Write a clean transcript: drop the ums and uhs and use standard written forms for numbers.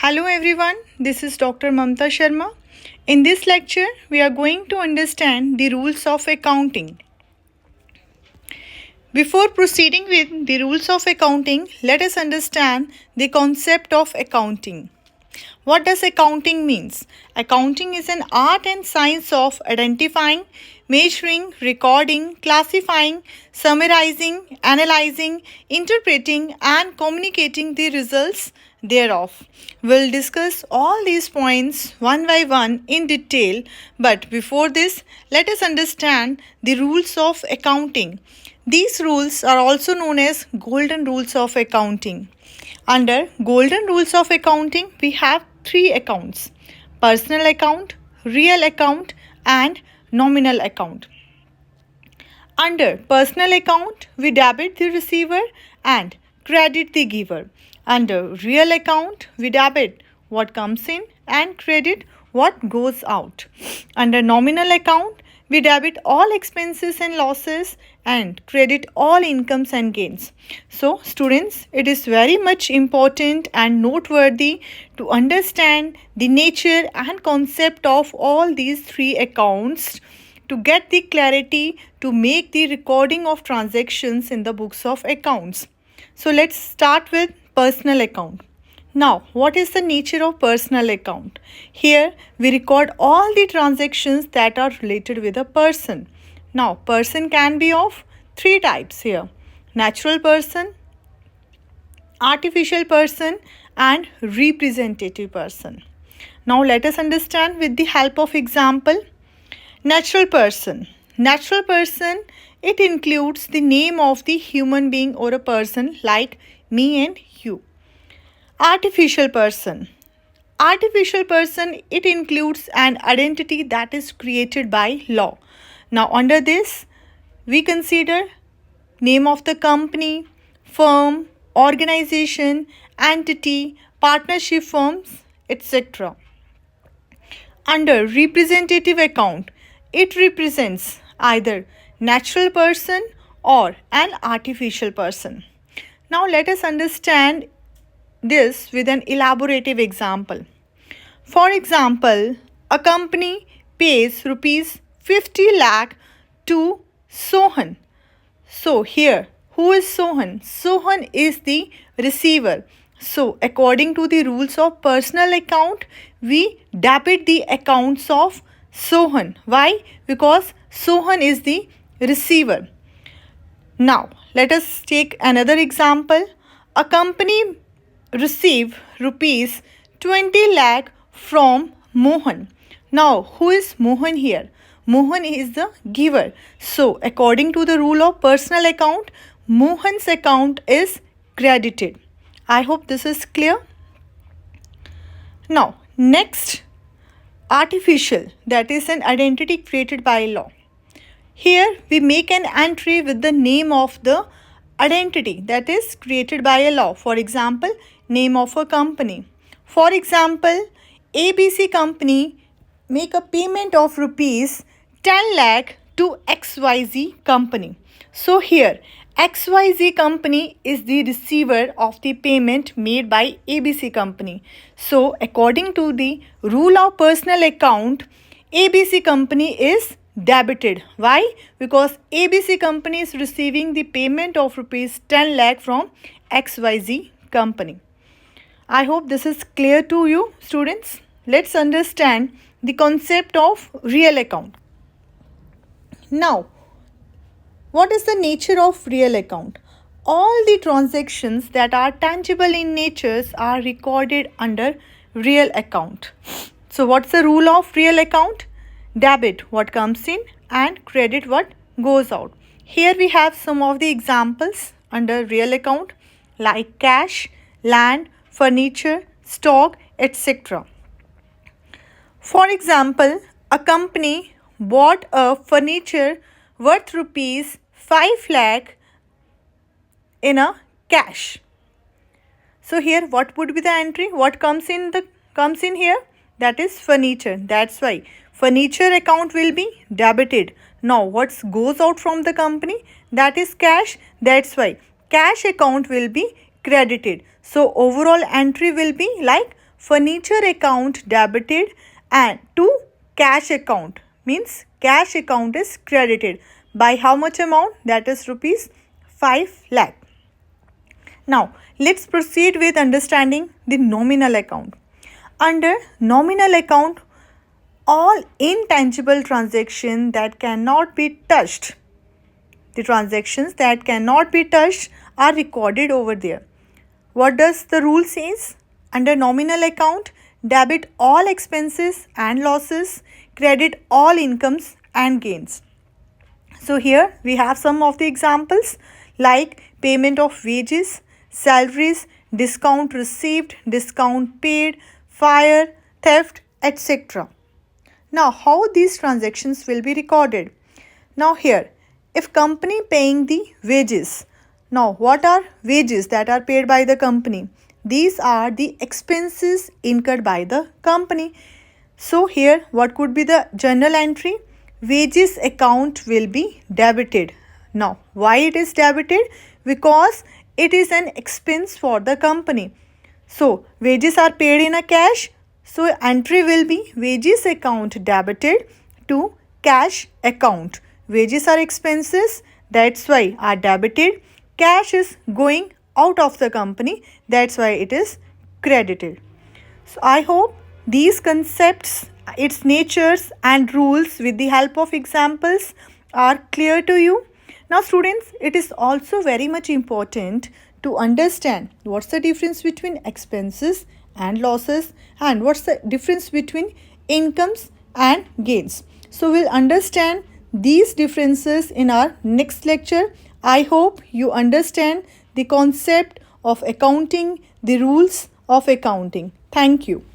Hello everyone, this is Dr. Mamta Sharma. In this lecture, we are going to understand the rules of accounting. Before proceeding with the rules of accounting, let us understand the concept of accounting. What does accounting means? Accounting is an art and science of identifying, measuring, recording, classifying, summarizing, analyzing, interpreting and communicating the results thereof. We'll discuss all these points one by one in detail, but before this, let us understand the rules of accounting. These rules are also known as golden rules of accounting. Under golden rules of accounting, we have three accounts: personal account, real account, and nominal account. Under personal account, we debit the receiver and credit the giver. Under real account, we debit what comes in and credit what goes out. Under nominal account, we debit all expenses and losses and credit all incomes and gains. So, students, it is very much important and noteworthy to understand the nature and concept of all these three accounts to get the clarity to make the recording of transactions in the books of accounts. So, let's start with personal account. Now, what is the nature of personal account? Here, we record all the transactions that are related with a person. Now, person can be of three types here: natural person, artificial person, and representative person. Now, let us understand with the help of example. Natural person. Natural person, it includes the name of the human being or a person like me and you. Artificial person. Artificial person, it includes an identity that is created by law. Now, under this, we consider name of the company, firm, organization, entity, partnership firms, etc. Under representative account, it represents either natural person or an artificial person. Now, let us understand this with an elaborative example. For example, a company pays rupees 50 lakh to Sohan. So here, who is Sohan? Sohan is the receiver. So according to the rules of personal account, we debit the accounts of Sohan. Why? Because Sohan is the receiver. Now, let us take another example. A company receive rupees 20 lakh from Mohan. Now, who is Mohan here? Mohan is the giver. So, according to the rule of personal account, Mohan's account is credited. I hope this is clear. Now, next, artificial, that is an identity created by law. Here, we make an entry with the name of the identity that is created by a law. For example, name of a company. For example, ABC company make a payment of rupees 10 lakh to XYZ company. So here, XYZ company is the receiver of the payment made by ABC company. So according to the rule of personal account, ABC company is debited. Why? Because ABC company is receiving the payment of rupees 10 lakh from XYZ company. I hope this is clear to you, students. Let's understand the concept of real account. Now, what is the nature of real account? All the transactions that are tangible in nature are recorded under real account. So, what's the rule of real account? Debit what comes in and credit what goes out. Here we have some of the examples under real account like cash, land, furniture, stock, etc. For example, a company bought a furniture worth rupees 5 lakh in a cash. So here what would be the entry? What comes in here? That is furniture. That's why furniture account will be debited. Now what goes out from the company? That is cash. That's why cash account will be credited. So overall entry will be like furniture account debited and to cash account, means cash account is credited by how much amount? That is rupees 5 lakh. Now let's proceed with understanding the nominal account. Under nominal account, all intangible transactions that cannot be touched, the transactions that cannot be touched are recorded over there. What does the rule says? Under nominal account, debit all expenses and losses, credit all incomes and gains. So here we have some of the examples like payment of wages, salaries, discount received, discount paid, fire, theft, etc. Now how these transactions will be recorded? Now here, if company paying the wages, now what are wages that are paid by the company? These are the expenses incurred by the company. So here what could be the journal entry? Wages account will be debited. Now why it is debited? Because it is an expense for the company. So wages are paid in a cash. So entry will be wages account debited to cash account. Wages are expenses, that's why are debited. Cash is going out of the company, that's why it is credited. So I hope these concepts, its natures and rules with the help of examples are clear to you. Now students, it is also very much important to understand what's the difference between expenses and losses and what's the difference between incomes and gains. So we'll understand these differences in our next lecture. I hope you understand the concept of accounting, the rules of accounting. Thank you.